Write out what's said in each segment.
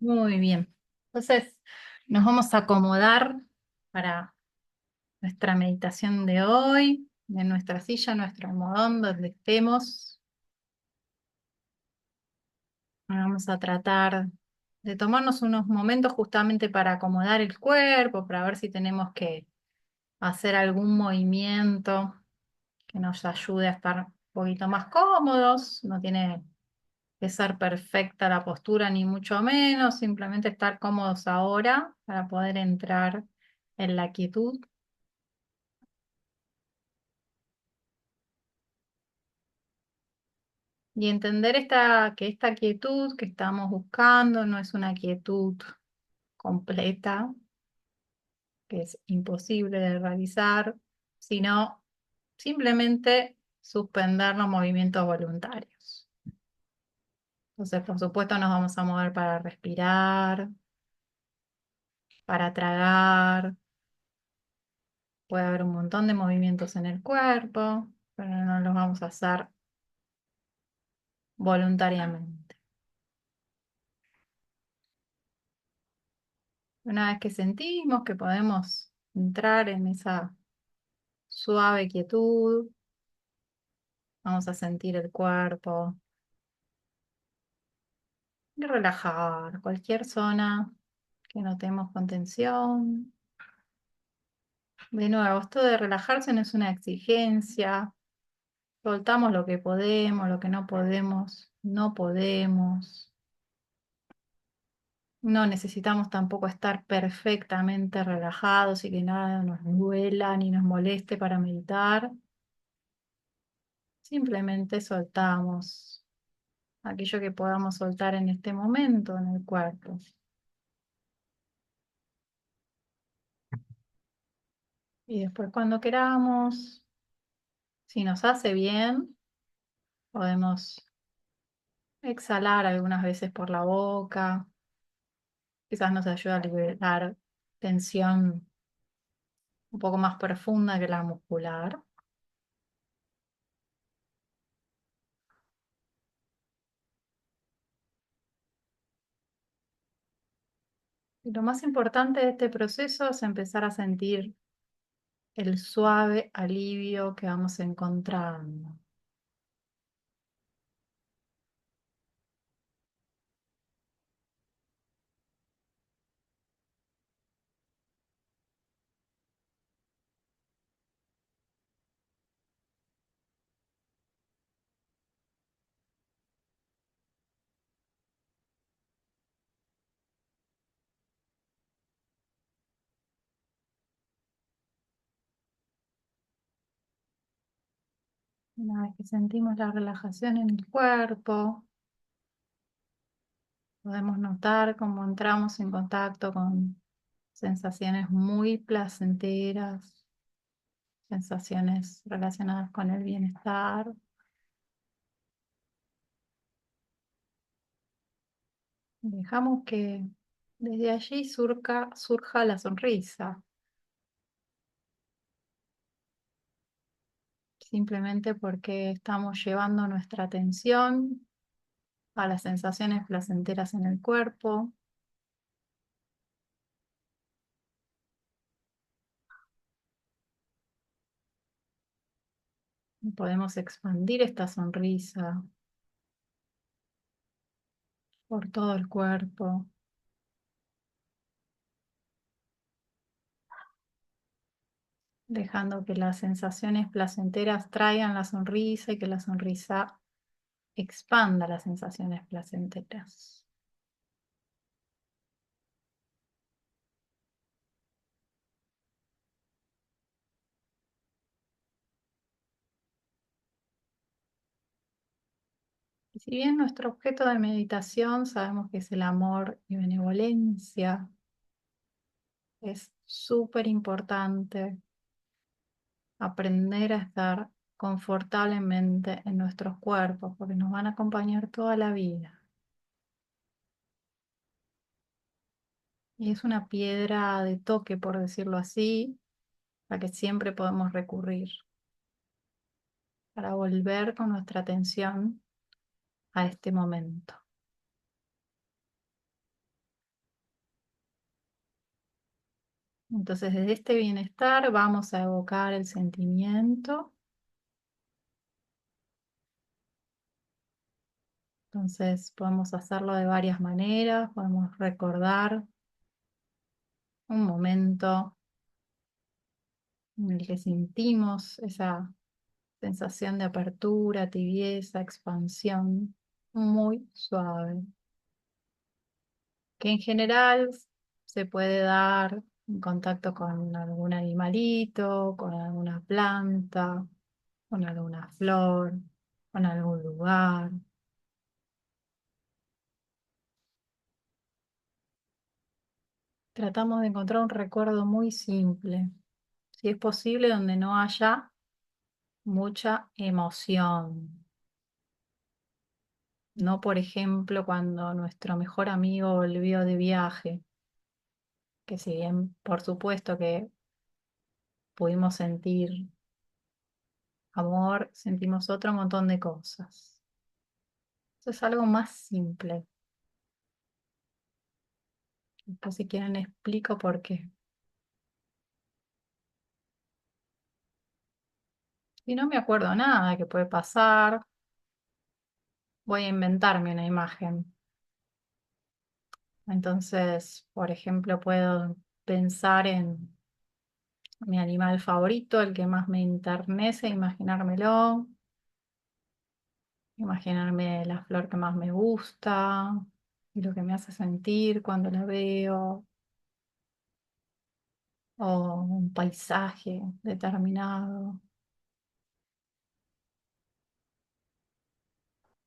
Muy bien. Entonces, nos vamos a acomodar para nuestra meditación de hoy, en nuestra silla, nuestro almohadón, donde estemos. Vamos a tratar de tomarnos unos momentos justamente para acomodar el cuerpo, para ver si tenemos que hacer algún movimiento que nos ayude a estar un poquito más cómodos. No tiene que ser perfecta la postura, ni mucho menos, simplemente estar cómodos ahora para poder entrar en la quietud y entender que esta quietud que estamos buscando no es una quietud completa, que es imposible de realizar, sino simplemente suspender los movimientos voluntarios. Entonces, por supuesto, nos vamos a mover para respirar, para tragar. Puede haber un montón de movimientos en el cuerpo, pero no los vamos a hacer voluntariamente. Una vez que sentimos que podemos entrar en esa suave quietud, vamos a sentir el cuerpo y relajar cualquier zona que notemos con tensión. De nuevo, esto de relajarse no es una exigencia. Soltamos lo que podemos, lo que no podemos, no podemos. No necesitamos tampoco estar perfectamente relajados y que nada nos duela ni nos moleste para meditar. Simplemente soltamos aquello que podamos soltar en este momento en el cuerpo. Y después cuando queramos, si nos hace bien, podemos exhalar algunas veces por la boca. Quizás nos ayuda a liberar tensión un poco más profunda que la muscular. Y lo más importante de este proceso es empezar a sentir el suave alivio que vamos encontrando. Una vez que sentimos la relajación en el cuerpo, podemos notar cómo entramos en contacto con sensaciones muy placenteras, sensaciones relacionadas con el bienestar. Dejamos que desde allí surja la sonrisa, simplemente porque estamos llevando nuestra atención a las sensaciones placenteras en el cuerpo. Podemos expandir esta sonrisa por todo el cuerpo, dejando que las sensaciones placenteras traigan la sonrisa y que la sonrisa expanda las sensaciones placenteras. Y si bien nuestro objeto de meditación sabemos que es el amor y benevolencia, es súper importante aprender a estar confortablemente en nuestros cuerpos porque nos van a acompañar toda la vida. Y es una piedra de toque, por decirlo así, a la que siempre podemos recurrir para volver con nuestra atención a este momento. Entonces, desde este bienestar vamos a evocar el sentimiento. Entonces, podemos hacerlo de varias maneras. Podemos recordar un momento en el que sentimos esa sensación de apertura, tibieza, expansión, muy suave, que en general se puede dar en contacto con algún animalito, con alguna planta, con alguna flor, con algún lugar. Tratamos de encontrar un recuerdo muy simple, si es posible, donde no haya mucha emoción. No, por ejemplo, cuando nuestro mejor amigo volvió de viaje, que si bien por supuesto que pudimos sentir amor, sentimos otro montón de cosas. Eso es algo más simple. Después si quieren explico por qué. Si no me acuerdo nada que puede pasar, voy a inventarme una imagen. Entonces, por ejemplo, puedo pensar en mi animal favorito, el que más me enternece, imaginármelo, imaginarme la flor que más me gusta y lo que me hace sentir cuando la veo, o un paisaje determinado.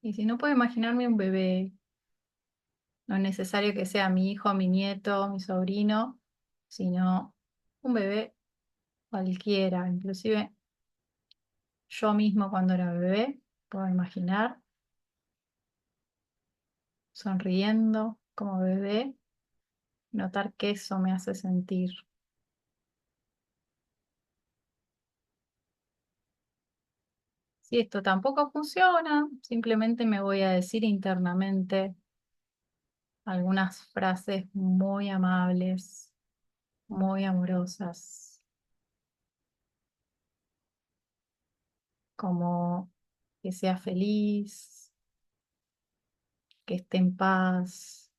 Y si no puedo imaginarme un bebé, no es necesario que sea mi hijo, mi nieto, mi sobrino, sino un bebé cualquiera, inclusive yo mismo cuando era bebé, puedo imaginar sonriendo como bebé, notar que eso me hace sentir. Si esto tampoco funciona, simplemente me voy a decir internamente algunas frases muy amables, muy amorosas, como que sea feliz, que esté en paz,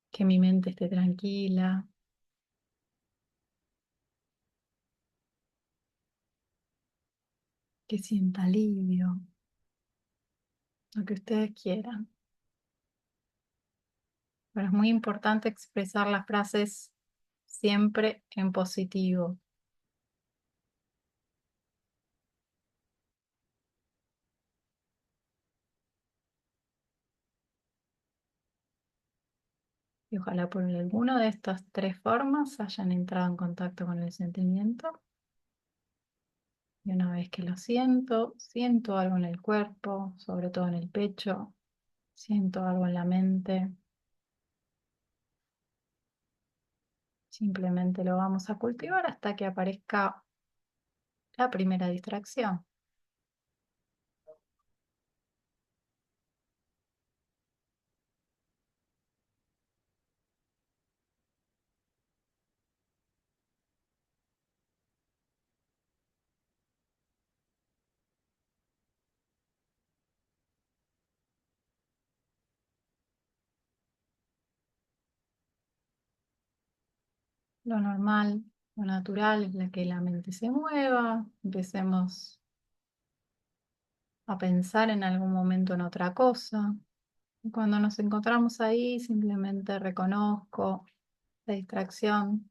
que mi mente esté tranquila, que sienta alivio, lo que ustedes quieran. Pero es muy importante expresar las frases siempre en positivo. Y ojalá por alguna de estas tres formas hayan entrado en contacto con el sentimiento. Y una vez que lo siento, siento algo en el cuerpo, sobre todo en el pecho, siento algo en la mente. Simplemente lo vamos a cultivar hasta que aparezca la primera distracción. Lo normal, lo natural es la que la mente se mueva, empecemos a pensar en algún momento en otra cosa. Y cuando nos encontramos ahí, simplemente reconozco la distracción,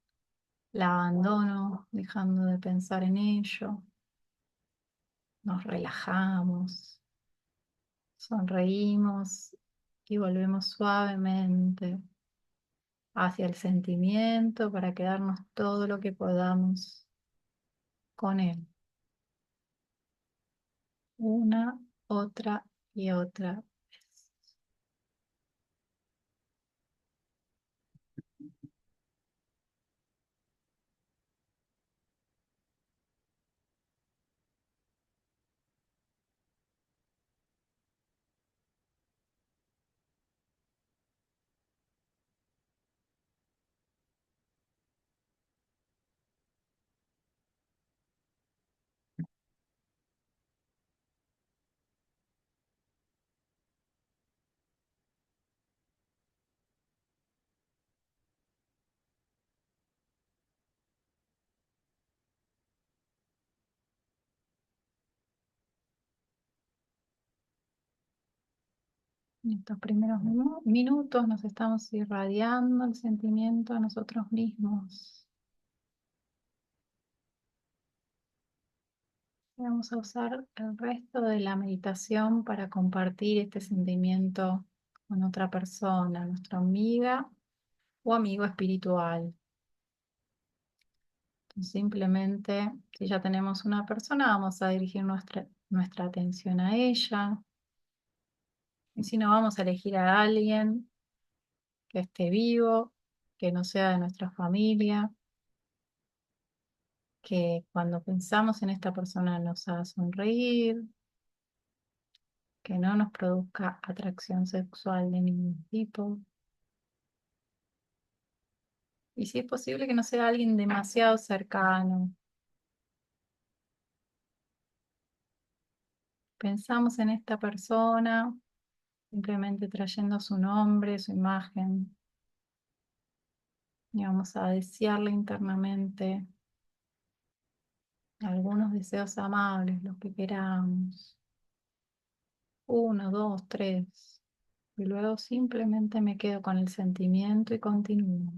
la abandono, dejando de pensar en ello, nos relajamos, sonreímos y volvemos suavemente hacia el sentimiento para quedarnos todo lo que podamos con él. Una, otra y otra vez. En estos primeros minutos nos estamos irradiando el sentimiento a nosotros mismos. Vamos a usar el resto de la meditación para compartir este sentimiento con otra persona, nuestra amiga o amigo espiritual. Entonces, simplemente, si ya tenemos una persona, vamos a dirigir nuestra atención a ella. Y si no, vamos a elegir a alguien que esté vivo, que no sea de nuestra familia, que cuando pensamos en esta persona nos haga sonreír, que no nos produzca atracción sexual de ningún tipo. Y si es posible que no sea alguien demasiado cercano. Pensamos en esta persona, simplemente trayendo su nombre, su imagen, y vamos a desearle internamente algunos deseos amables, los que queramos. Uno, dos, tres. Y luego simplemente me quedo con el sentimiento y continúo.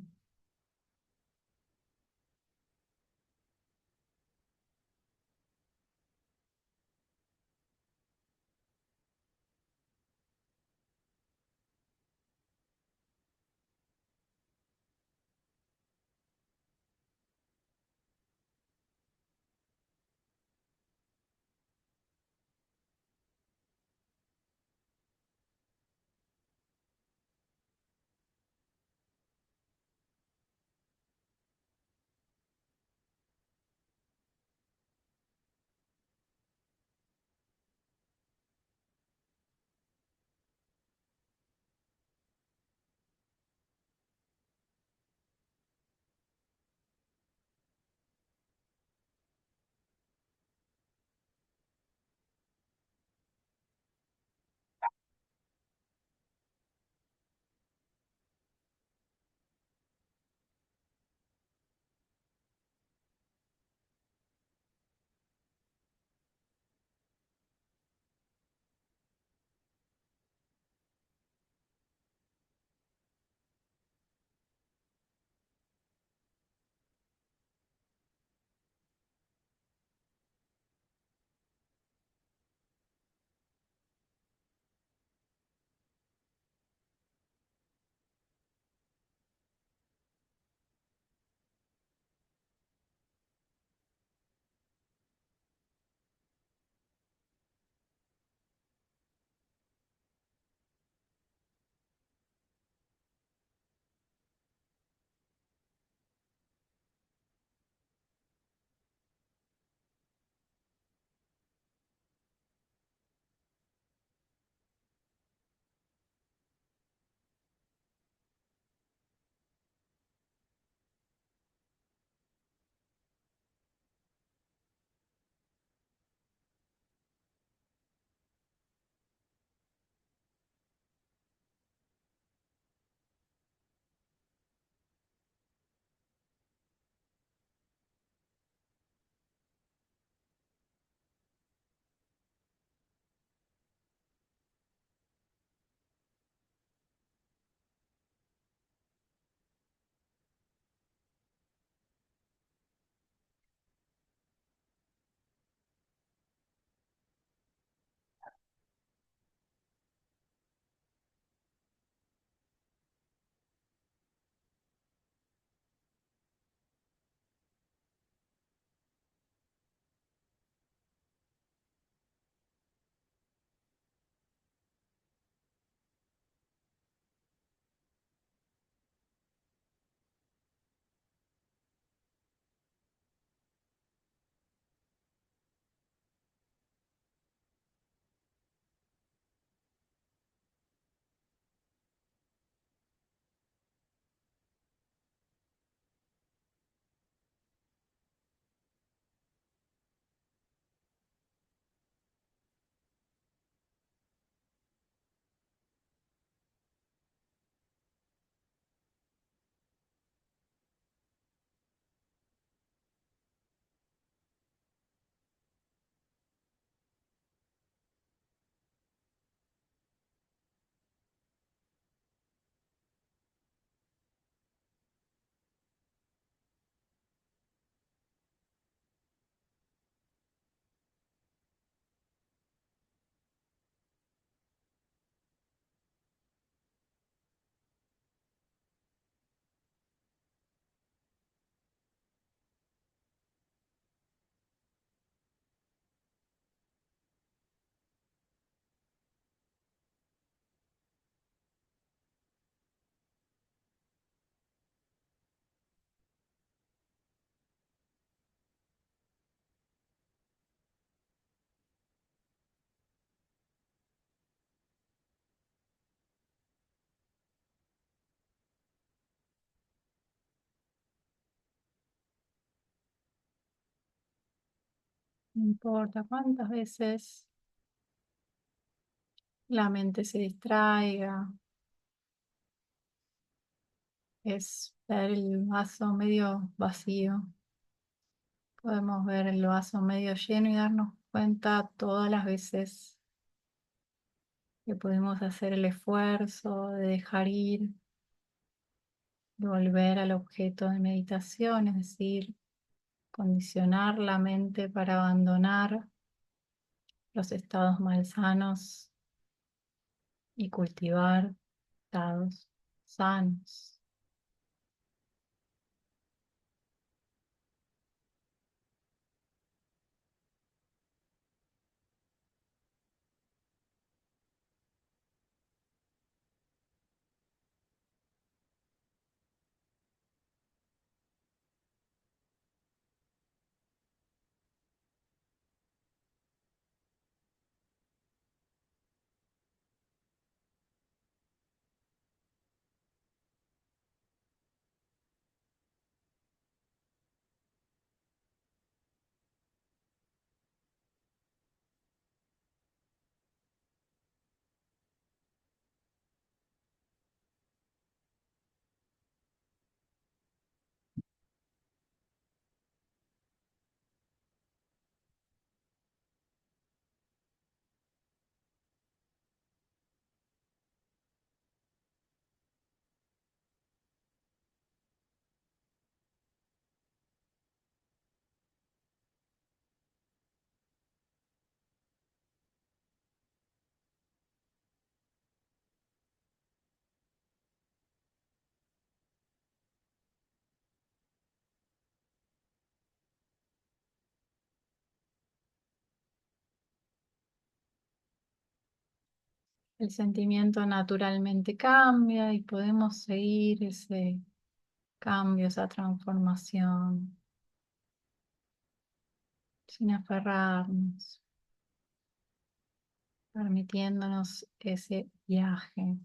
No importa cuántas veces la mente se distraiga, es ver el vaso medio vacío. Podemos ver el vaso medio lleno y darnos cuenta todas las veces que podemos hacer el esfuerzo de dejar ir, de volver al objeto de meditación, es decir, condicionar la mente para abandonar los estados malsanos y cultivar estados sanos. El sentimiento naturalmente cambia y podemos seguir ese cambio, esa transformación, sin aferrarnos, permitiéndonos ese viaje.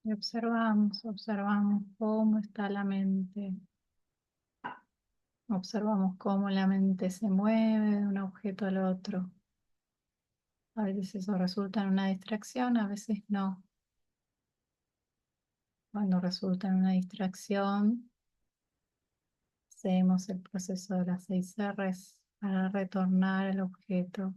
Y observamos cómo está la mente. Observamos cómo la mente se mueve de un objeto al otro. A veces eso resulta en una distracción, a veces no. Cuando resulta en una distracción, hacemos el proceso de las 6 R's para retornar al objeto.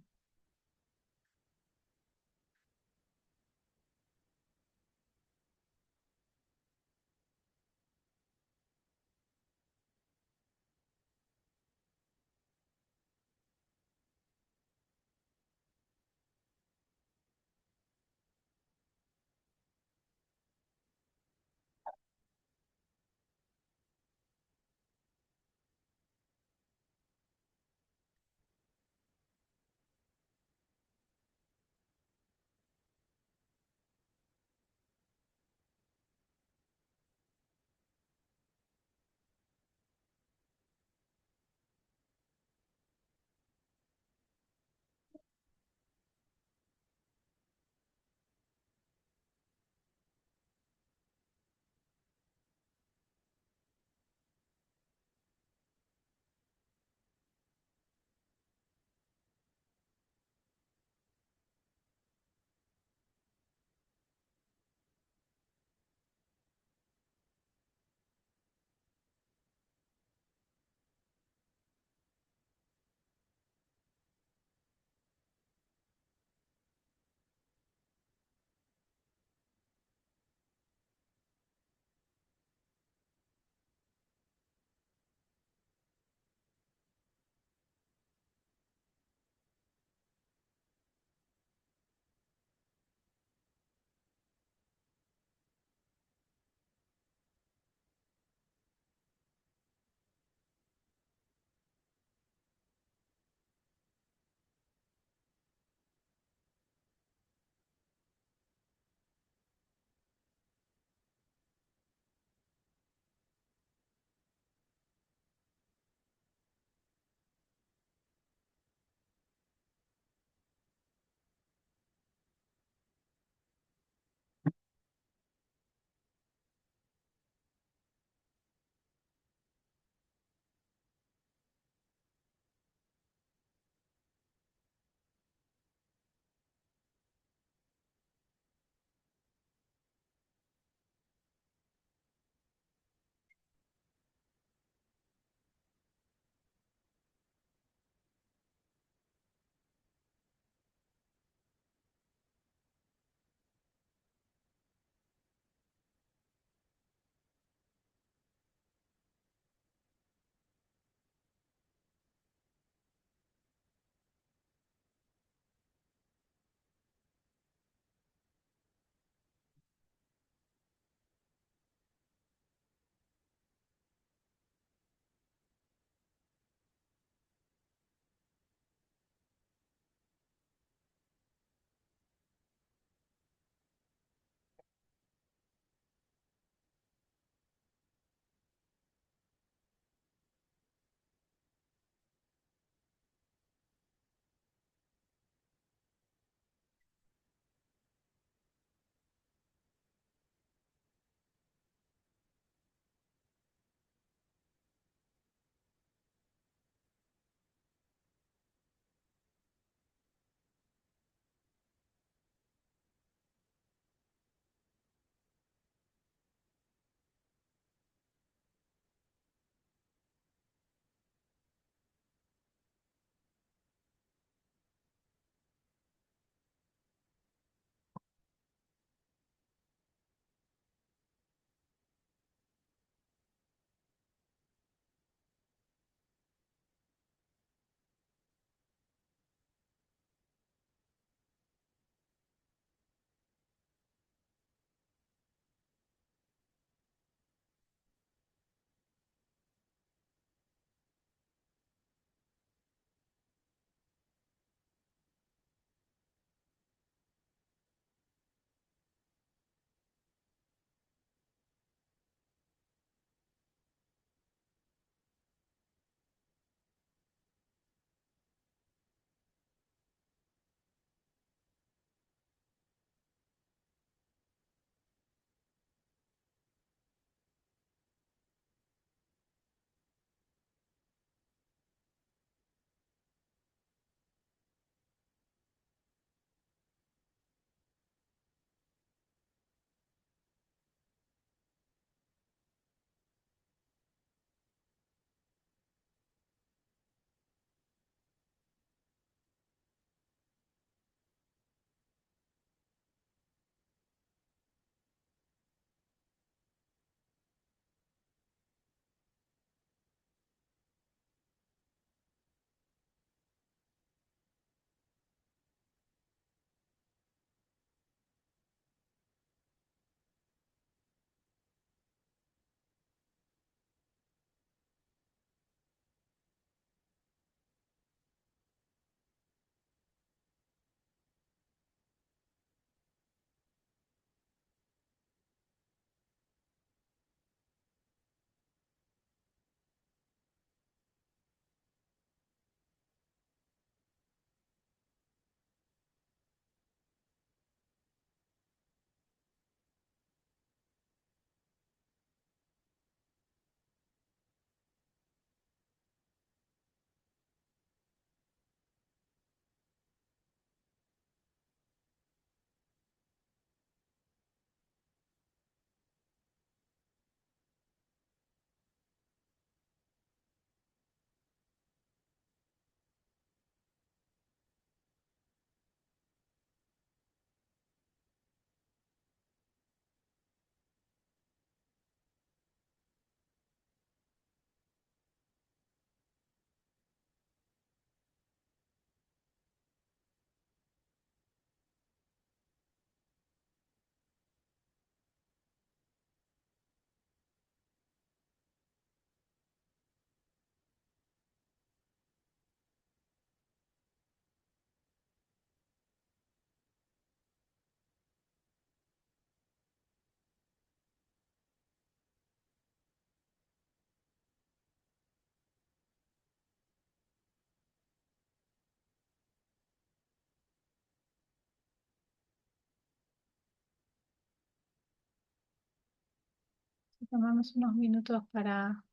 Tomamos unos minutos para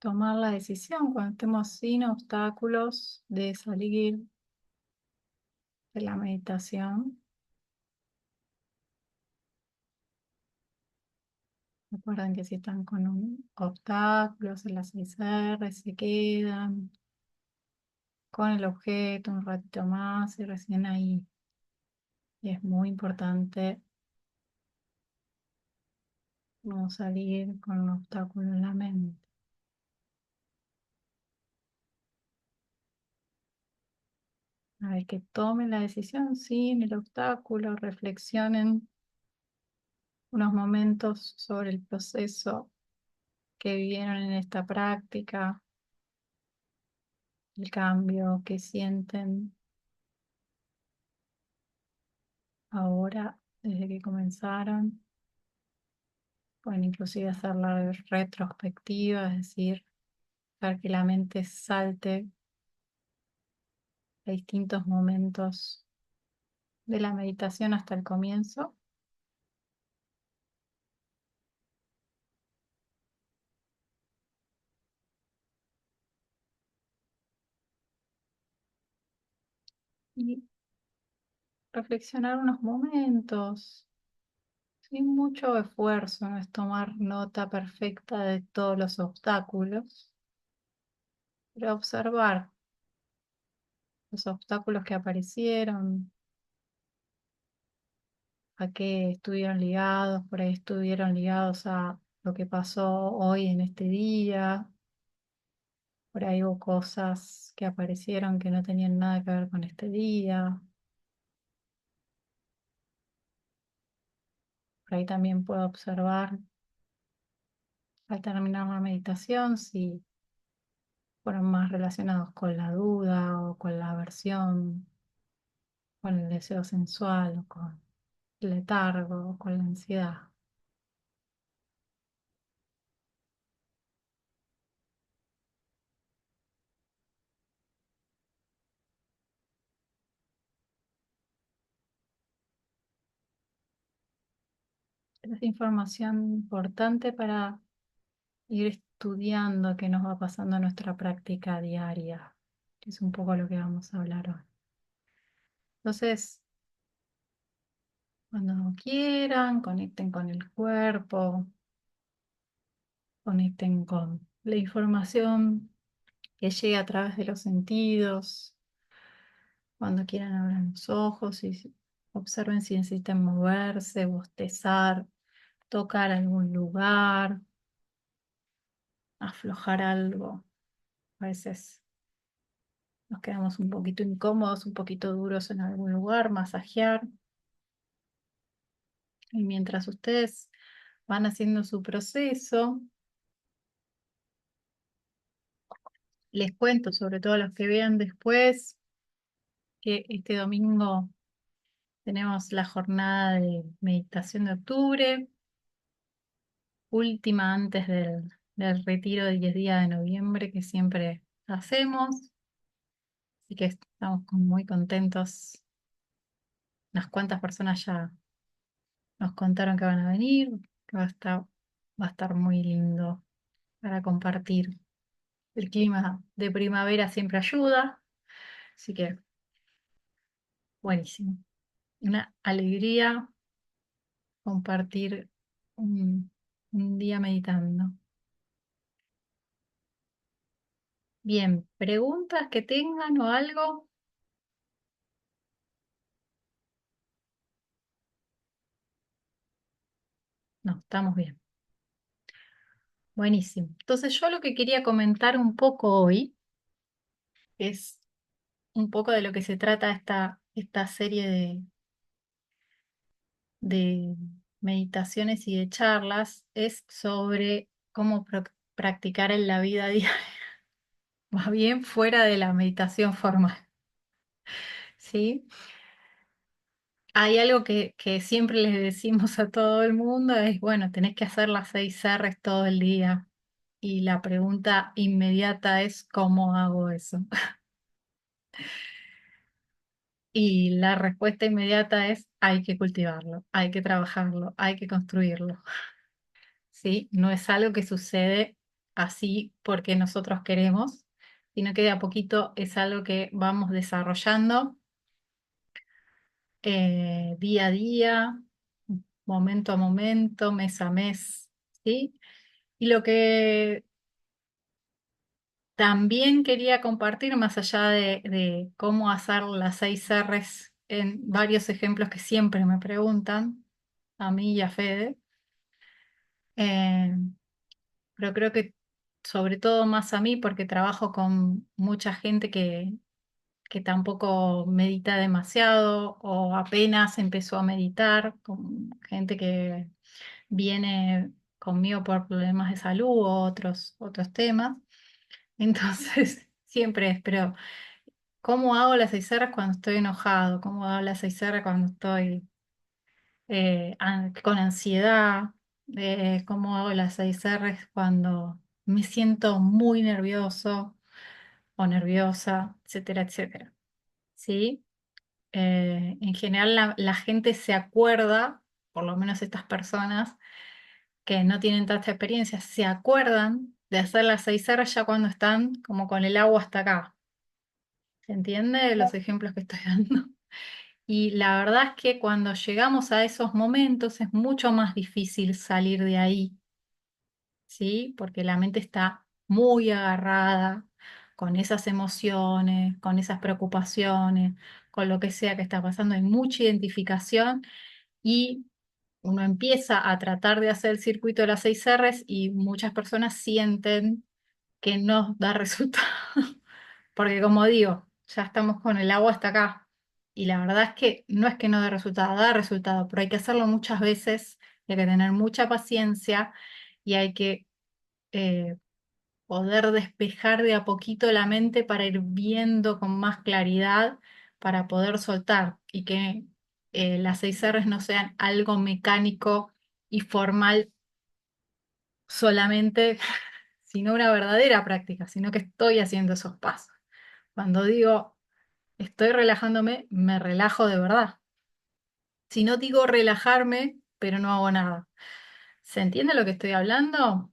tomar la decisión cuando estemos sin obstáculos de salir de la meditación. Recuerden que si están con un obstáculos en las 6R, se quedan con el objeto un ratito más y recién ahí. Y es muy importante no salir con un obstáculo en la mente. Una vez que tomen la decisión sin el obstáculo, reflexionen unos momentos sobre el proceso que vivieron en esta práctica, el cambio que sienten ahora desde que comenzaron. Pueden inclusive hacer la retrospectiva, es decir, para que la mente salte a distintos momentos de la meditación hasta el comienzo. Y reflexionar unos momentos, sin mucho esfuerzo, no es tomar nota perfecta de todos los obstáculos, pero observar los obstáculos que aparecieron, a qué estuvieron ligados, por ahí estuvieron ligados a lo que pasó hoy en este día, por ahí hubo cosas que aparecieron que no tenían nada que ver con este día, por ahí también puedo observar al terminar la meditación si fueron más relacionados con la duda o con la aversión, con el deseo sensual o con el letargo o con la ansiedad. Es información importante para ir estudiando qué nos va pasando en nuestra práctica diaria, que es un poco lo que vamos a hablar hoy. Entonces, cuando quieran, conecten con el cuerpo, conecten con la información que llega a través de los sentidos. Cuando quieran, abran los ojos y observen si necesitan moverse, bostezar, tocar algún lugar, aflojar algo. A veces nos quedamos un poquito incómodos, un poquito duros en algún lugar, masajear. Y mientras ustedes van haciendo su proceso, les cuento, sobre todo a los que vean después, que este domingo tenemos la jornada de meditación de octubre, última antes del retiro de 10 días de noviembre que siempre hacemos. Así que estamos muy contentos. Unas cuantas personas ya nos contaron que van a venir, que va a estar muy lindo para compartir. El clima de primavera siempre ayuda, así que buenísimo. Una alegría compartir un día meditando. Bien, preguntas que tengan o algo. No, estamos bien. Buenísimo. Entonces yo lo que quería comentar un poco hoy es un poco de lo que se trata esta serie de meditaciones y de charlas, es sobre cómo practicar en la vida diaria, más bien fuera de la meditación formal, ¿sí? Hay algo que siempre les decimos a todo el mundo, es, bueno, tenés que hacer las 6 R's todo el día. Y la pregunta inmediata es, ¿cómo hago eso? Y la respuesta inmediata es, hay que cultivarlo, hay que trabajarlo, hay que construirlo. ¿sí? No es algo que sucede así porque nosotros queremos, sino que de a poquito es algo que vamos desarrollando día a día, momento a momento, mes a mes, ¿sí? Y lo que también quería compartir, más allá de cómo hacer las 6 Rs en varios ejemplos que siempre me preguntan, a mí y a Fede, eh, pero creo que sobre todo más a mí porque trabajo con mucha gente que tampoco medita demasiado o apenas empezó a meditar, con gente que viene conmigo por problemas de salud u otros temas. Entonces, siempre es, pero ¿cómo hago las 6 Rs cuando estoy enojado? ¿Cómo hago las 6 Rs cuando estoy con ansiedad? ¿Cómo hago las 6 Rs cuando me siento muy nervioso o nerviosa, etcétera, etcétera? ¿Sí? En general la gente se acuerda, por lo menos estas personas que no tienen tanta experiencia, se acuerdan de hacer las 6 Rs ya cuando están como con el agua hasta acá. ¿Se entiende los ejemplos que estoy dando? Y la verdad es que cuando llegamos a esos momentos es mucho más difícil salir de ahí, ¿sí? Porque la mente está muy agarrada con esas emociones, con esas preocupaciones, con lo que sea que está pasando. Hay mucha identificación y uno empieza a tratar de hacer el circuito de las 6 Rs y muchas personas sienten que no da resultado. Porque como digo, ya estamos con el agua hasta acá. Y la verdad es que no es que no dé resultado, da resultado, pero hay que hacerlo muchas veces, hay que tener mucha paciencia y hay que eh, poder despejar de a poquito la mente para ir viendo con más claridad, para poder soltar y que las 6 Rs no sean algo mecánico y formal solamente, sino una verdadera práctica, sino que estoy haciendo esos pasos. Cuando digo estoy relajándome, me relajo de verdad. Si no digo relajarme, pero no hago nada. ¿Se entiende lo que estoy hablando?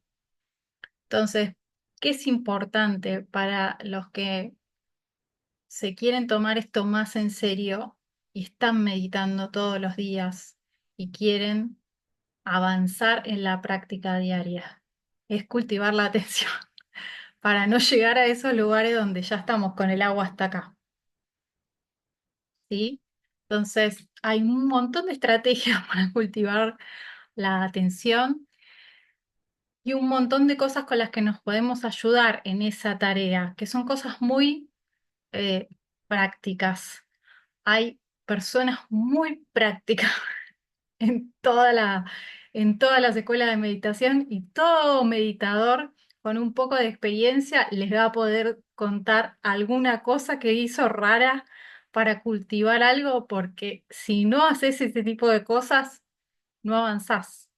Entonces, ¿qué es importante para los que se quieren tomar esto más en serio y están meditando todos los días y quieren avanzar en la práctica diaria? Es cultivar la atención para no llegar a esos lugares donde ya estamos con el agua hasta acá. ¿Sí? Entonces, hay un montón de estrategias para cultivar la atención y un montón de cosas con las que nos podemos ayudar en esa tarea, que son cosas muy eh, prácticas. Hay personas muy prácticas en en todas las escuelas de meditación y todo meditador con un poco de experiencia les va a poder contar alguna cosa que hizo rara para cultivar algo, porque si no haces ese tipo de cosas, no avanzás,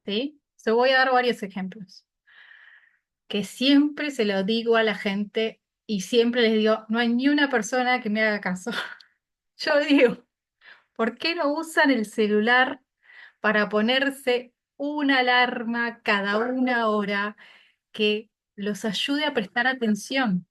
¿sí? Te voy a dar varios ejemplos, que siempre se lo digo a la gente y siempre les digo, no hay ni una persona que me haga caso. Yo digo, ¿por qué no usan el celular para ponerse una alarma cada 1 hora que los ayude a prestar atención?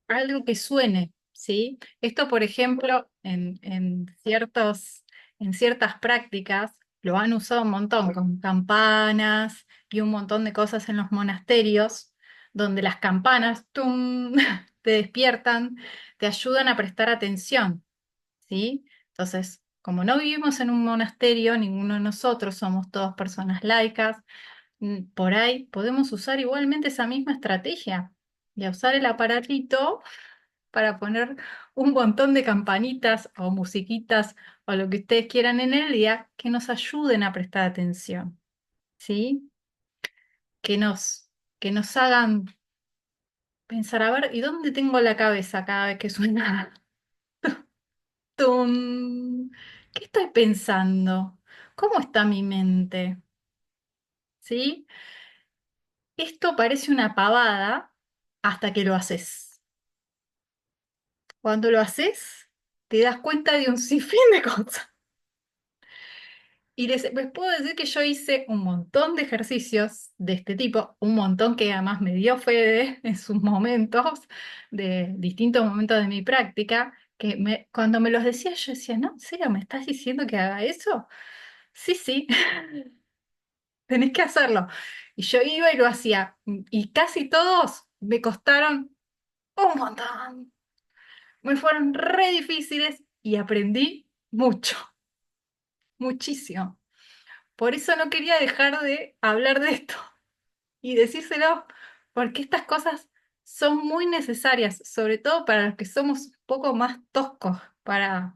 Algo que suene, ¿sí? Esto, por ejemplo, en ciertas prácticas lo han usado un montón, con campanas y un montón de cosas en los monasterios, donde las campanas ¡tum! Te despiertan, te ayudan a prestar atención, ¿sí? Entonces, como no vivimos en un monasterio, ninguno de nosotros somos todos personas laicas, por ahí podemos usar igualmente esa misma estrategia y a usar el aparatito para poner un montón de campanitas o musiquitas o lo que ustedes quieran en el día que nos ayuden a prestar atención, ¿sí? Que que nos hagan pensar, a ver, ¿y dónde tengo la cabeza cada vez que suena? ¡Tum! ¿Qué estoy pensando? ¿Cómo está mi mente? ¿Sí? Esto parece una pavada hasta que lo haces. Cuando lo haces, te das cuenta de un sinfín de cosas. Y les puedo decir que yo hice un montón de ejercicios de este tipo, un montón que además me dio Fede en sus momentos, de distintos momentos de mi práctica, que cuando me los decía yo decía, no, ¿en serio me estás diciendo que haga eso? Sí, sí, tenés que hacerlo. Y yo iba y lo hacía. Y casi todos me costaron un montón. Me fueron re difíciles y aprendí mucho, muchísimo. Por eso no quería dejar de hablar de esto y decírselo, porque estas cosas son muy necesarias, sobre todo para los que somos un poco más toscos, para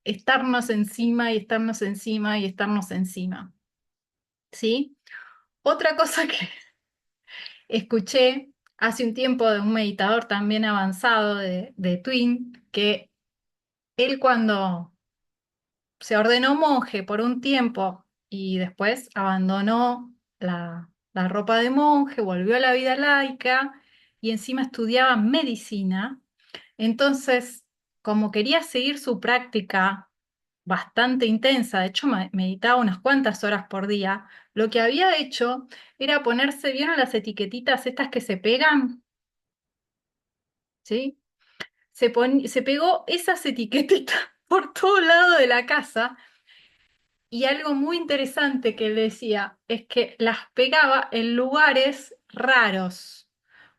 estarnos encima y estarnos encima y estarnos encima. ¿Sí? Otra cosa que escuché hace un tiempo de un meditador también avanzado de Twin, que él cuando se ordenó monje por un tiempo y después abandonó la ropa de monje, volvió a la vida laica y encima estudiaba medicina. Entonces, como quería seguir su práctica bastante intensa, de hecho meditaba unas cuantas horas por día, lo que había hecho era ponerse bien a las etiquetitas estas que se pegan, ¿sí? Se pegó esas etiquetitas por todo lado de la casa. Y algo muy interesante que él decía es que las pegaba en lugares raros.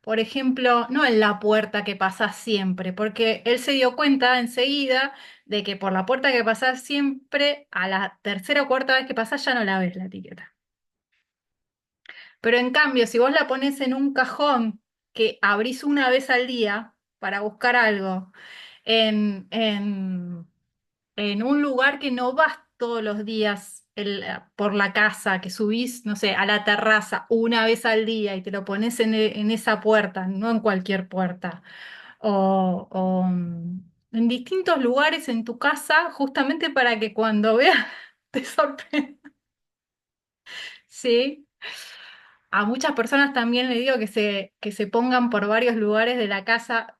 Por ejemplo, no en la puerta que pasa siempre, porque él se dio cuenta enseguida de que por la puerta que pasa siempre, a la tercera o cuarta vez que pasa ya no la ves la etiqueta. Pero en cambio, si vos la pones en un cajón que abrís una vez al día para buscar algo, en un lugar que no vas todos los días por la casa, que subís, no sé, a la terraza una vez al día y te lo pones en esa puerta, no en cualquier puerta, o en distintos lugares en tu casa, justamente para que cuando veas te sorprenda. ¿Sí? A muchas personas también le digo que se pongan por varios lugares de la casa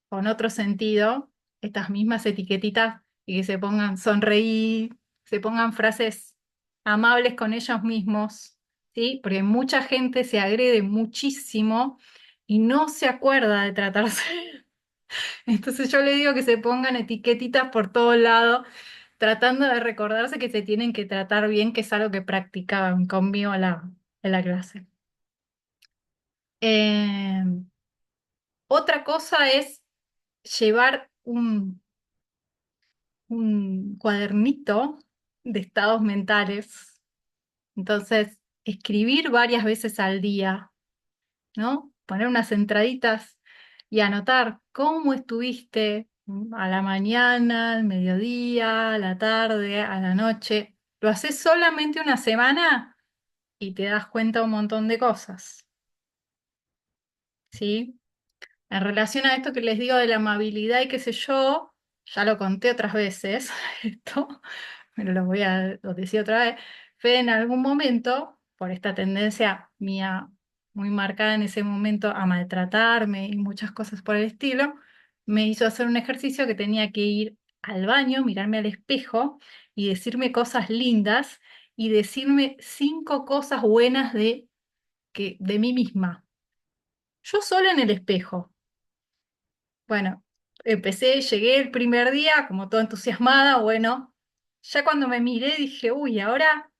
con otro sentido, estas mismas etiquetitas y que se pongan sonreír, se pongan frases amables con ellos mismos, ¿sí? Porque mucha gente se agrede muchísimo y no se acuerda de tratarse. Entonces yo le digo que se pongan etiquetitas por todos lados, tratando de recordarse que se tienen que tratar bien, que es algo que practicaban conmigo en la clase. Eh, Otra cosa es llevar un cuadernito de estados mentales. Entonces, escribir varias veces al día, ¿no? Poner unas entraditas y anotar cómo estuviste a la mañana, al mediodía, a la tarde, a la noche. Lo haces solamente una semana y te das cuenta un montón de cosas, ¿sí? En relación a esto que les digo de la amabilidad y qué sé yo, ya lo conté otras veces, esto, pero lo decir otra vez. Fede en algún momento, por esta tendencia mía muy marcada en ese momento a maltratarme y muchas cosas por el estilo, me hizo hacer un ejercicio que tenía que ir al baño, mirarme al espejo y decirme cosas lindas y decirme 5 cosas buenas de mí misma. Yo sola en el espejo. Bueno, llegué el primer día como toda entusiasmada, bueno, ya cuando me miré dije, uy, ahora,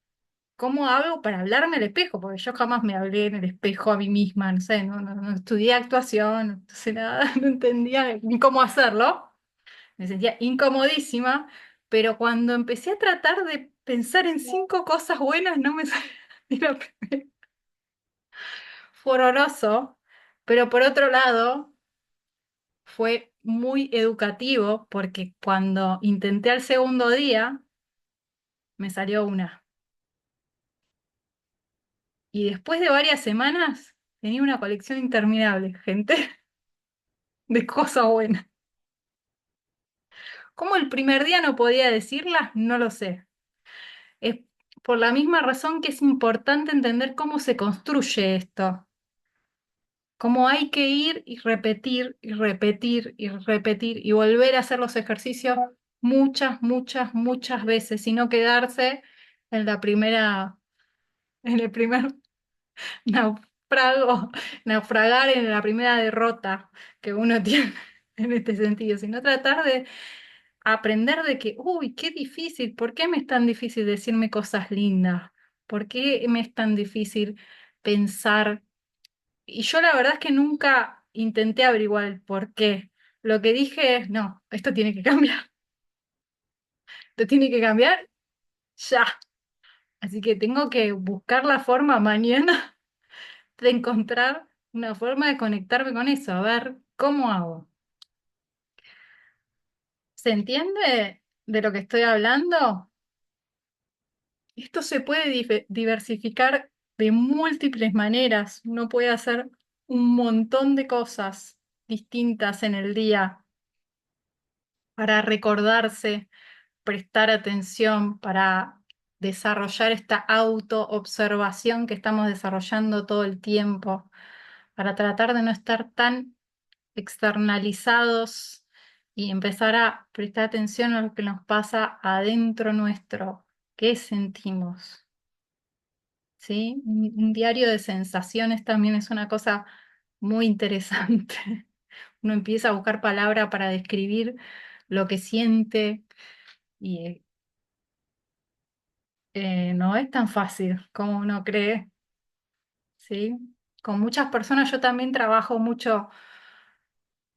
¿cómo hago para hablarme al espejo? Porque yo jamás me hablé en el espejo a mí misma, no sé, no estudié actuación, no sé nada, no entendía ni cómo hacerlo, me sentía incomodísima, pero cuando empecé a tratar de pensar en 5 cosas buenas, no me salía ni la primera. Fue horroroso, pero por otro lado fue muy educativo porque cuando intenté al segundo día, me salió una. Y después de varias semanas, tenía una colección interminable, gente, de cosas buenas. ¿Cómo el primer día no podía decirlas? No lo sé. Es por la misma razón que es importante entender cómo se construye esto. Cómo hay que ir y repetir y repetir y repetir y volver a hacer los ejercicios muchas, muchas, muchas veces y no quedarse en la primera, en el primer naufrago, naufragar en la primera derrota que uno tiene en este sentido, sino tratar de aprender de que, uy, qué difícil, ¿por qué me es tan difícil decirme cosas lindas? ¿Por qué me es tan difícil pensar? Y yo la verdad es que nunca intenté averiguar el por qué. Lo que dije es, no, esto tiene que cambiar, esto tiene que cambiar ya. Así que tengo que buscar la forma mañana de encontrar una forma de conectarme con eso, a ver cómo hago. ¿Se entiende de lo que estoy hablando? Esto se puede diversificar de múltiples maneras. Uno puede hacer un montón de cosas distintas en el día para recordarse, prestar atención, para desarrollar esta autoobservación que estamos desarrollando todo el tiempo, para tratar de no estar tan externalizados y empezar a prestar atención a lo que nos pasa adentro nuestro, qué sentimos, ¿sí? Un diario de sensaciones también es una cosa muy interesante. Uno empieza a buscar palabra para describir lo que siente y no es tan fácil como uno cree, ¿sí? Con muchas personas yo también trabajo mucho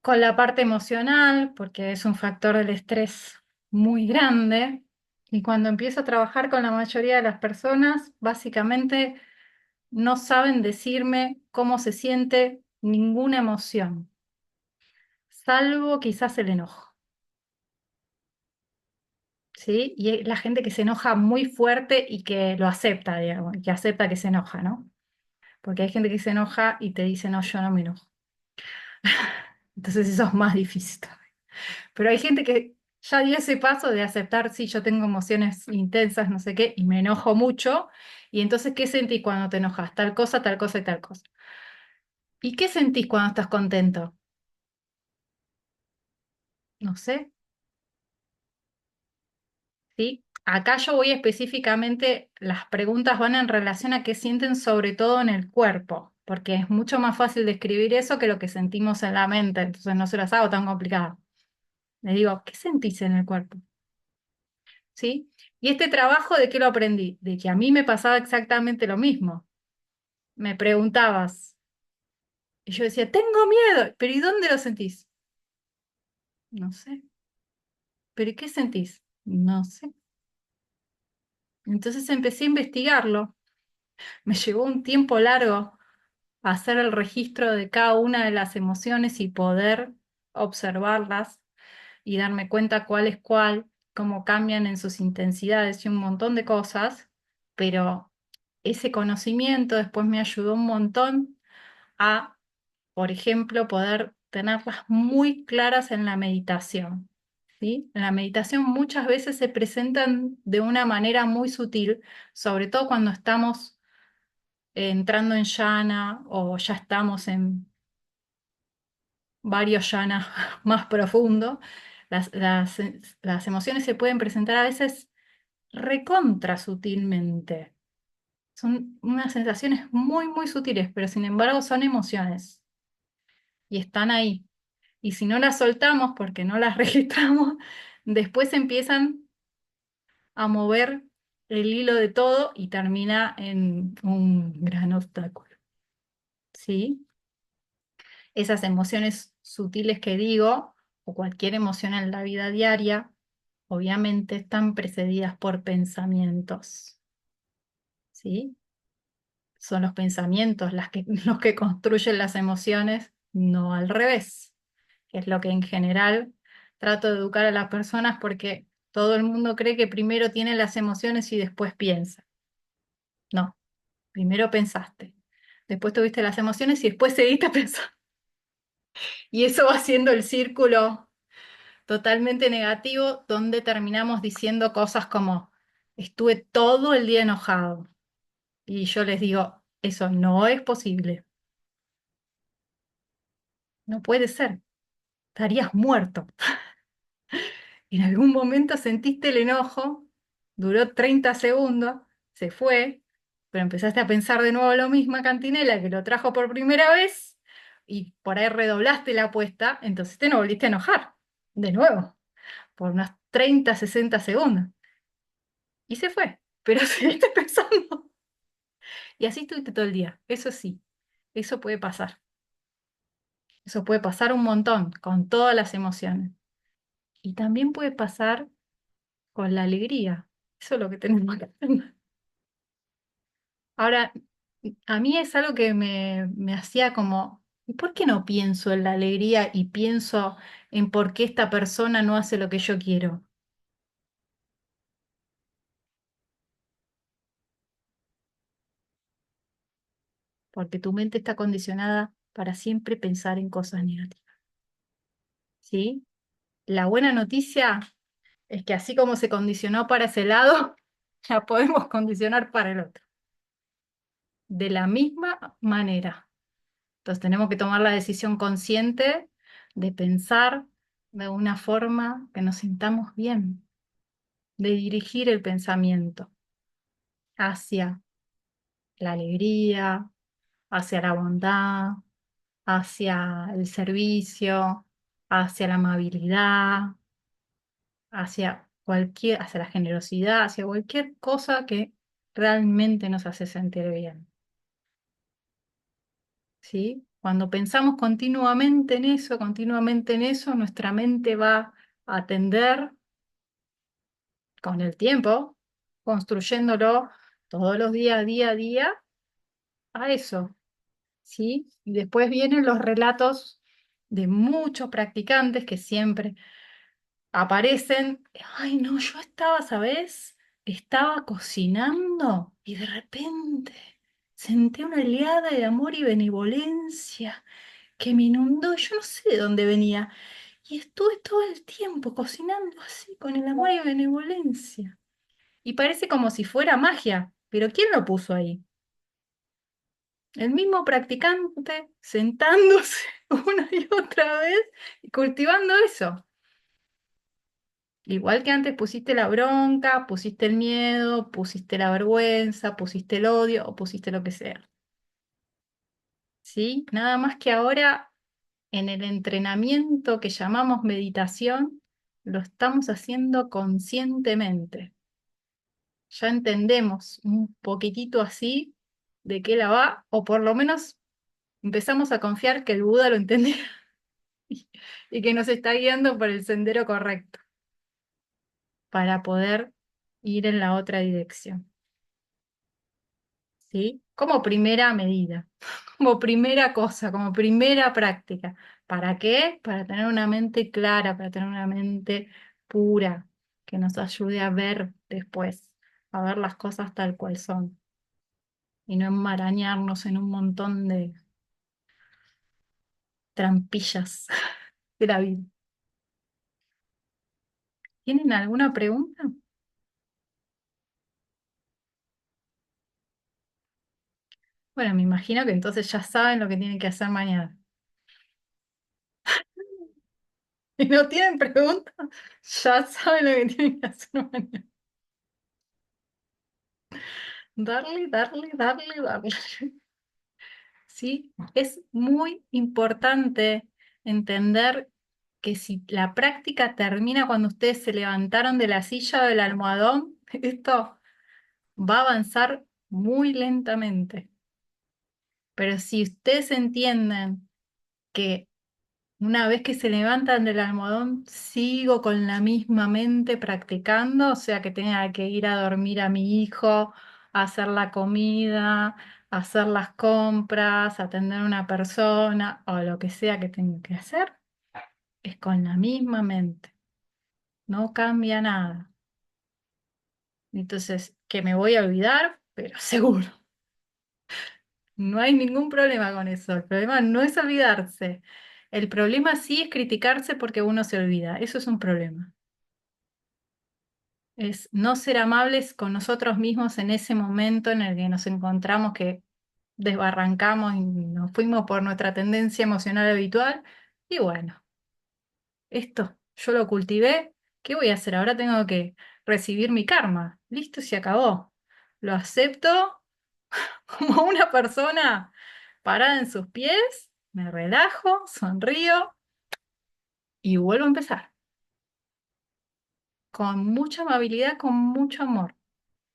con la parte emocional, porque es un factor del estrés muy grande. Y cuando empiezo a trabajar con la mayoría de las personas, básicamente no saben decirme cómo se siente ninguna emoción, salvo quizás el enojo, ¿sí? Y es la gente que se enoja muy fuerte y que lo acepta, digamos, que acepta que se enoja, ¿no? Porque hay gente que se enoja y te dice, no, yo no me enojo. Entonces eso es más difícil todavía. Pero hay gente que ya dio ese paso de aceptar, sí, yo tengo emociones intensas, no sé qué, y me enojo mucho. Y entonces, ¿qué sentís cuando te enojas? Tal cosa y tal cosa. ¿Y qué sentís cuando estás contento? No sé, ¿sí? Acá yo voy específicamente, las preguntas van en relación a qué sienten sobre todo en el cuerpo, porque es mucho más fácil describir eso que lo que sentimos en la mente, entonces no se las hago tan complicadas. Les digo, ¿qué sentís en el cuerpo? ¿Sí? Y este trabajo, ¿de qué lo aprendí? De que a mí me pasaba exactamente lo mismo. Me preguntabas, y yo decía, tengo miedo, pero ¿y dónde lo sentís? No sé. ¿Pero y qué sentís? No sé. Entonces empecé a investigarlo. Me llevó un tiempo largo hacer el registro de cada una de las emociones y poder observarlas y darme cuenta cuál es cuál, cómo cambian en sus intensidades y un montón de cosas, pero ese conocimiento después me ayudó un montón a, por ejemplo, poder tenerlas muy claras en la meditación. ¿Sí? En la meditación muchas veces se presentan de una manera muy sutil, sobre todo cuando estamos entrando en yana o ya estamos en varios yanas más profundos. Las emociones se pueden presentar a veces recontra sutilmente. Son unas sensaciones muy, muy sutiles, pero sin embargo son emociones y están ahí. Y si no las soltamos porque no las registramos, después empiezan a mover el hilo de todo y termina en un gran obstáculo. ¿Sí? Esas emociones sutiles que digo, o cualquier emoción en la vida diaria, obviamente están precedidas por pensamientos. ¿Sí? Son los pensamientos los que construyen las emociones, no al revés, que es lo que en general trato de educar a las personas porque todo el mundo cree que primero tiene las emociones y después piensa. No, primero pensaste, después tuviste las emociones y después seguiste pensando. Y eso va haciendo el círculo totalmente negativo donde terminamos diciendo cosas como, estuve todo el día enojado. Y yo les digo, eso no es posible, no puede ser, estarías muerto. En algún momento sentiste el enojo, duró 30 segundos, se fue, pero empezaste a pensar de nuevo lo mismo a Cantinela, que lo trajo por primera vez, y por ahí redoblaste la apuesta, entonces te no volviste a enojar, de nuevo, por unos 30, 60 segundos. Y se fue, pero seguiste pensando. Y así estuviste todo el día. Eso sí, eso puede pasar. Eso puede pasar un montón con todas las emociones. Y también puede pasar con la alegría. Eso es lo que tenemos que hacer. Ahora, a mí es algo que me hacía como, ¿y por qué no pienso en la alegría y pienso en por qué esta persona no hace lo que yo quiero? Porque tu mente está condicionada para siempre pensar en cosas negativas, ¿sí? La buena noticia es que así como se condicionó para ese lado, la podemos condicionar para el otro, de la misma manera. Entonces tenemos que tomar la decisión consciente de pensar de una forma que nos sintamos bien, de dirigir el pensamiento hacia la alegría, hacia la bondad, hacia el servicio, hacia la amabilidad, hacia la generosidad, hacia cualquier cosa que realmente nos hace sentir bien, ¿sí? Cuando pensamos continuamente en eso, nuestra mente va a tender con el tiempo, construyéndolo todos los días, día a día, a eso, ¿sí? Y después vienen los relatos de muchos practicantes que siempre aparecen. Ay, no, yo estaba, ¿sabes? Estaba cocinando y de repente sentí una oleada de amor y benevolencia que me inundó. Yo no sé de dónde venía. Y estuve todo el tiempo cocinando así, con el amor y benevolencia. Y parece como si fuera magia, pero ¿quién lo puso ahí? El mismo practicante sentándose una y otra vez y cultivando eso. Igual que antes pusiste la bronca, pusiste el miedo, pusiste la vergüenza, pusiste el odio o pusiste lo que sea. ¿Sí? Nada más que ahora en el entrenamiento que llamamos meditación, lo estamos haciendo conscientemente. Ya entendemos un poquitito así de qué la va, o por lo menos empezamos a confiar que el Buda lo entendía y y que nos está guiando por el sendero correcto para poder ir en la otra dirección, ¿sí? Como primera medida, como primera cosa, como primera práctica. ¿Para qué? Para tener una mente clara, para tener una mente pura, que nos ayude a ver después, a ver las cosas tal cual son y no enmarañarnos en un montón de trampillas de la vida. ¿Tienen alguna pregunta? Bueno, me imagino que entonces ya saben lo que tienen que hacer mañana. Si no tienen preguntas, ya saben lo que tienen que hacer mañana. Darle, darle, darle, darle. ¿Sí? Es muy importante entender que si la práctica termina cuando ustedes se levantaron de la silla o del almohadón, esto va a avanzar muy lentamente. Pero si ustedes entienden que una vez que se levantan del almohadón, sigo con la misma mente practicando, o sea que tenga que ir a dormir a mi hijo, a hacer la comida, a hacer las compras, atender a una persona o lo que sea que tenga que hacer, es con la misma mente, no cambia nada. Entonces, que me voy a olvidar, pero seguro. No hay ningún problema con eso. El problema no es olvidarse. El problema sí es criticarse porque uno se olvida. Eso es un problema. Es no ser amables con nosotros mismos en ese momento en el que nos encontramos que desbarrancamos y nos fuimos por nuestra tendencia emocional habitual. Y bueno, esto yo lo cultivé, ¿Qué voy a hacer? Ahora tengo que recibir mi karma. Listo, se acabó. Lo acepto como una persona parada en sus pies, me relajo, sonrío y vuelvo a empezar. Con mucha amabilidad, con mucho amor.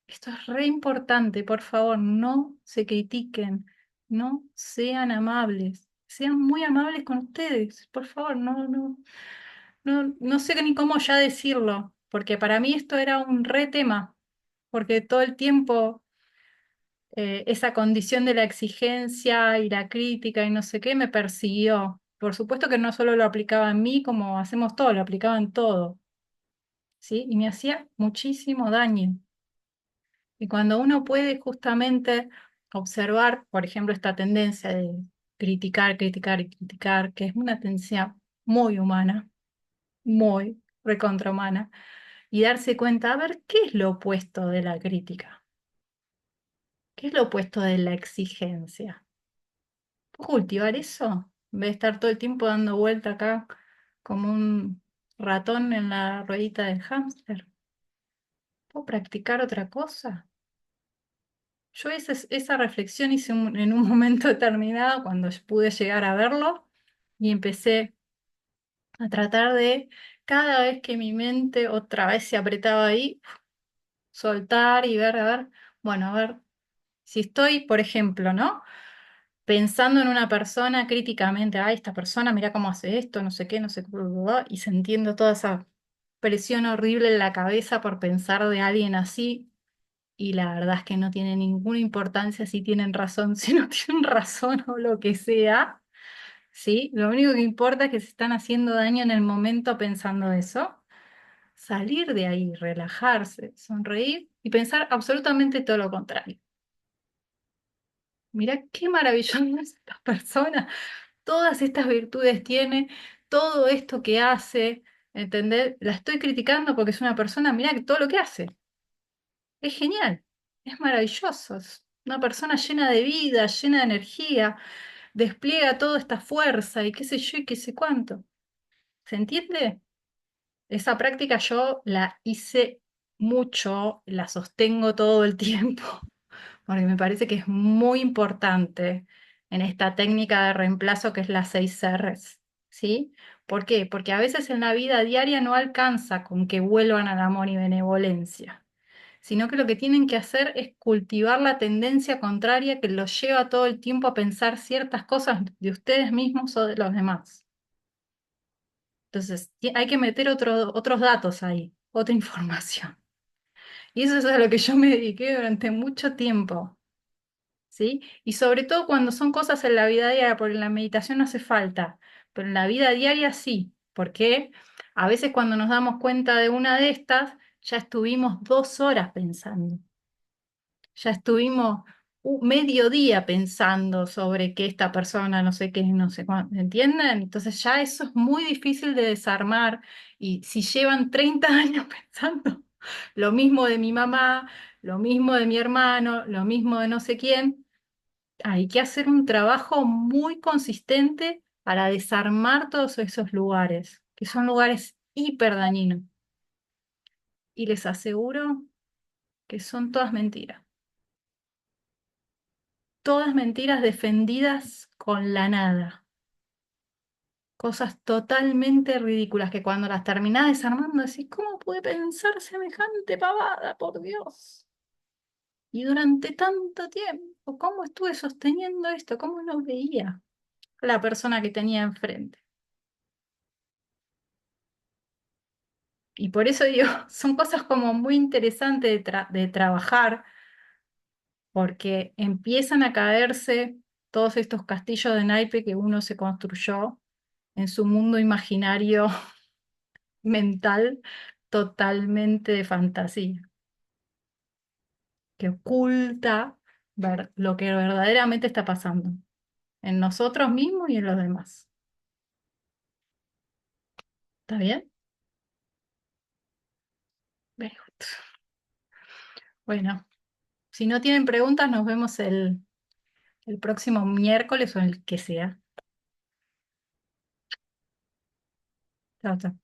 Esto es re importante, por favor, no se critiquen, no sean amables, sean muy amables con ustedes, por favor, no sé ni cómo ya decirlo, porque para mí esto era un re tema, porque todo el tiempo esa condición de la exigencia y la crítica y no sé qué me persiguió. Por supuesto que no solo lo aplicaba en mí, como hacemos todo, lo aplicaba en todo, ¿sí? Y me hacía muchísimo daño. Y cuando uno puede justamente observar, por ejemplo, esta tendencia de criticar, criticar y criticar, que es una tendencia muy humana, muy recontrahumana, y darse cuenta, a ver, ¿qué es lo opuesto de la crítica? ¿Qué es lo opuesto de la exigencia? ¿Puedo cultivar eso? En vez de estar todo el tiempo dando vuelta acá como un ratón en la ruedita del hámster. ¿Puedo practicar otra cosa? Yo esa reflexión hice en un momento determinado cuando pude llegar a verlo y empecé a tratar de, cada vez que mi mente otra vez se apretaba ahí, soltar y ver, a ver, bueno, a ver, si estoy, por ejemplo, ¿no? Pensando en una persona críticamente, ay, esta persona, mira cómo hace esto, no sé qué, no sé qué, bla, bla, bla", y sintiendo toda esa presión horrible en la cabeza por pensar de alguien así. Y la verdad es que no tiene ninguna importancia si tienen razón, si no tienen razón o lo que sea, ¿sí? Lo único que importa es que se están haciendo daño en el momento pensando eso. Salir de ahí, relajarse, sonreír y pensar absolutamente todo lo contrario. Mirá qué maravillosa es esta persona, todas estas virtudes tiene, todo esto que hace, ¿entendés? La estoy criticando porque es una persona, mirá que todo lo que hace. Es genial, es maravilloso, es una persona llena de vida, llena de energía, despliega toda esta fuerza y qué sé yo y qué sé cuánto. ¿Se entiende? Esa práctica yo la hice mucho, la sostengo todo el tiempo, porque me parece que es muy importante en esta técnica de reemplazo que es las 6 Rs, ¿sí? ¿Por qué? Porque a veces en la vida diaria no alcanza con que vuelvan al amor y benevolencia, sino que lo que tienen que hacer es cultivar la tendencia contraria que los lleva todo el tiempo a pensar ciertas cosas de ustedes mismos o de los demás. Entonces, hay que meter otros datos ahí, otra información. Y eso es a lo que yo me dediqué durante mucho tiempo, ¿sí? Y sobre todo cuando son cosas en la vida diaria, porque en la meditación no hace falta, pero en la vida diaria sí, porque a veces cuando nos damos cuenta de una de estas, ya estuvimos 2 horas pensando. Ya estuvimos medio día pensando sobre que esta persona no sé qué, no sé cuánto, ¿entienden? Entonces ya eso es muy difícil de desarmar y si llevan 30 años pensando lo mismo de mi mamá, lo mismo de mi hermano, lo mismo de no sé quién, hay que hacer un trabajo muy consistente para desarmar todos esos lugares, que son lugares hiper dañinos. Y les aseguro que son todas mentiras defendidas con la nada. Cosas totalmente ridículas que cuando las terminás desarmando decís, ¿cómo pude pensar semejante pavada, por Dios? Y durante tanto tiempo, ¿cómo estuve sosteniendo esto? ¿Cómo no veía a la persona que tenía enfrente? Y por eso digo, son cosas como muy interesantes de trabajar, porque empiezan a caerse todos estos castillos de naipe que uno se construyó en su mundo imaginario mental totalmente de fantasía, que oculta lo que verdaderamente está pasando en nosotros mismos y en los demás. ¿Está bien? Very good. Bueno, si no tienen preguntas, nos vemos el próximo miércoles o el que sea. Chao, chao.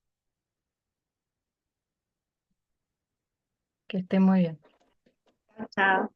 Que esté muy bien. Chao.